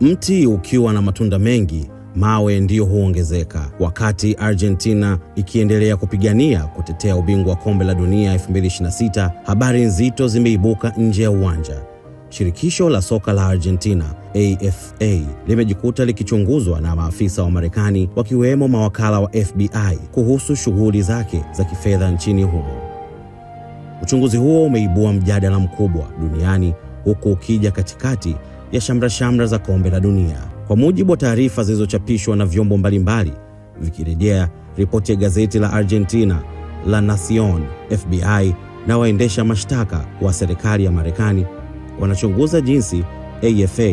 Mti ukiwa na matunda mengi, mawe ndiyo huongezeka. Wakati Argentina ikiendelea kupigania kutetea ubingwa wa kombe la dunia 2026, habari nzito zimeibuka nje ya uwanja. Shirikisho la soka la Argentina, AFA, limejikuta likichunguzwa na maafisa wa Marekani, wakiwemo mawakala wa FBI, kuhusu shughuli zake za kifedha nchini humo. Uchunguzi huo umeibua mjadala mkubwa duniani, huku ukija katikati ya shamra za kombe la dunia. Kwa mujibu wa taarifa zilizochapishwa na vyombo mbalimbali vikirejea ripoti ya gazeti la Argentina La Nación, FBI na waendesha mashtaka wa serikali ya Marekani wanachunguza jinsi AFA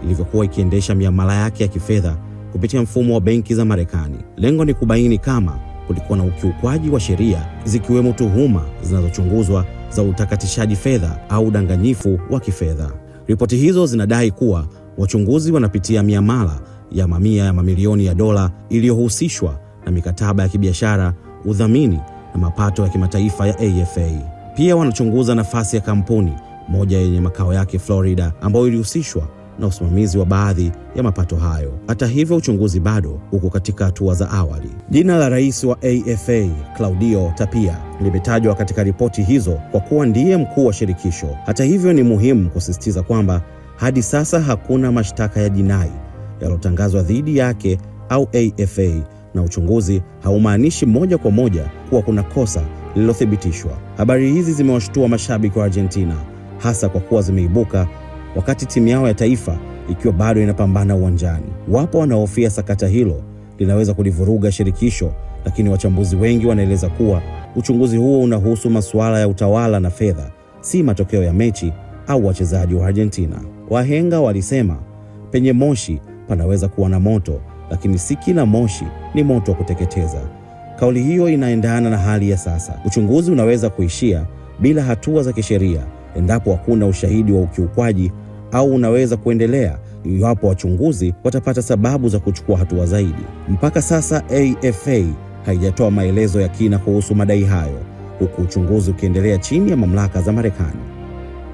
ilivyokuwa ikiendesha miamala yake ya kifedha kupitia mfumo wa benki za Marekani. Lengo ni kubaini kama kulikuwa na ukiukwaji wa sheria, zikiwemo tuhuma zinazochunguzwa za utakatishaji fedha au udanganyifu wa kifedha. Ripoti hizo zinadai kuwa wachunguzi wanapitia miamala ya mamia ya mamilioni ya dola iliyohusishwa na mikataba ya kibiashara, udhamini na mapato ya kimataifa ya AFA. Pia wanachunguza nafasi ya kampuni moja yenye makao yake Florida, ambayo ilihusishwa na usimamizi wa baadhi ya mapato hayo. Hata hivyo, uchunguzi bado uko katika hatua za awali. Jina la rais wa AFA, Claudio Tapia, limetajwa katika ripoti hizo kwa kuwa ndiye mkuu wa shirikisho. Hata hivyo, ni muhimu kusisitiza kwamba hadi sasa hakuna mashtaka ya jinai yaliyotangazwa dhidi yake au AFA, na uchunguzi haumaanishi moja kwa moja kuwa kuna kosa lililothibitishwa. Habari hizi zimewashtua mashabiki wa Argentina, hasa kwa kuwa zimeibuka wakati timu yao ya taifa ikiwa bado inapambana uwanjani. Wapo wanaohofia sakata hilo linaweza kulivuruga shirikisho, lakini wachambuzi wengi wanaeleza kuwa uchunguzi huo unahusu masuala ya utawala na fedha, si matokeo ya mechi au wachezaji wa Argentina. Wahenga walisema penye moshi panaweza kuwa na moto, lakini si kila moshi ni moto wa kuteketeza. Kauli hiyo inaendana na hali ya sasa. Uchunguzi unaweza kuishia bila hatua za kisheria endapo hakuna ushahidi wa ukiukwaji, au unaweza kuendelea iwapo wachunguzi watapata sababu za kuchukua hatua zaidi. Mpaka sasa AFA haijatoa maelezo ya kina kuhusu madai hayo, huku uchunguzi ukiendelea chini ya mamlaka za Marekani.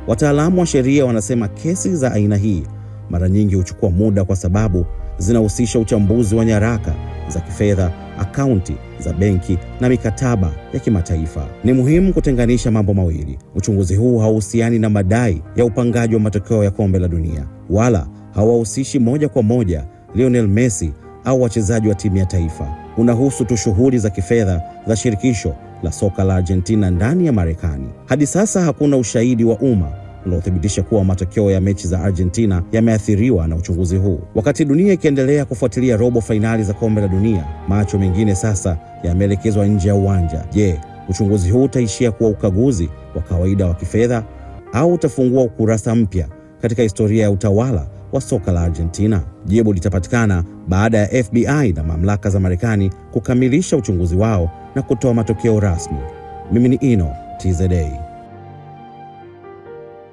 Wataalamu wa sheria wanasema kesi za aina hii mara nyingi huchukua muda kwa sababu zinahusisha uchambuzi wa nyaraka za kifedha, akaunti za benki na mikataba ya kimataifa. Ni muhimu kutenganisha mambo mawili. Uchunguzi huu hauhusiani na madai ya upangaji wa matokeo ya kombe la dunia, wala hawahusishi moja kwa moja Lionel Messi au wachezaji wa timu ya taifa. Unahusu tu shughuli za kifedha za shirikisho la soka la Argentina ndani ya Marekani. Hadi sasa hakuna ushahidi wa umma unaothibitisha kuwa matokeo ya mechi za Argentina yameathiriwa na uchunguzi huu. Wakati dunia ikiendelea kufuatilia robo fainali za kombe la dunia, macho mengine sasa yameelekezwa nje ya uwanja. Je, uchunguzi huu utaishia kuwa ukaguzi wa kawaida wa kifedha au utafungua ukurasa mpya katika historia ya utawala wa soka la Argentina? Jibu litapatikana baada ya FBI na mamlaka za Marekani kukamilisha uchunguzi wao na kutoa matokeo rasmi. Mimi ni Ino TZA.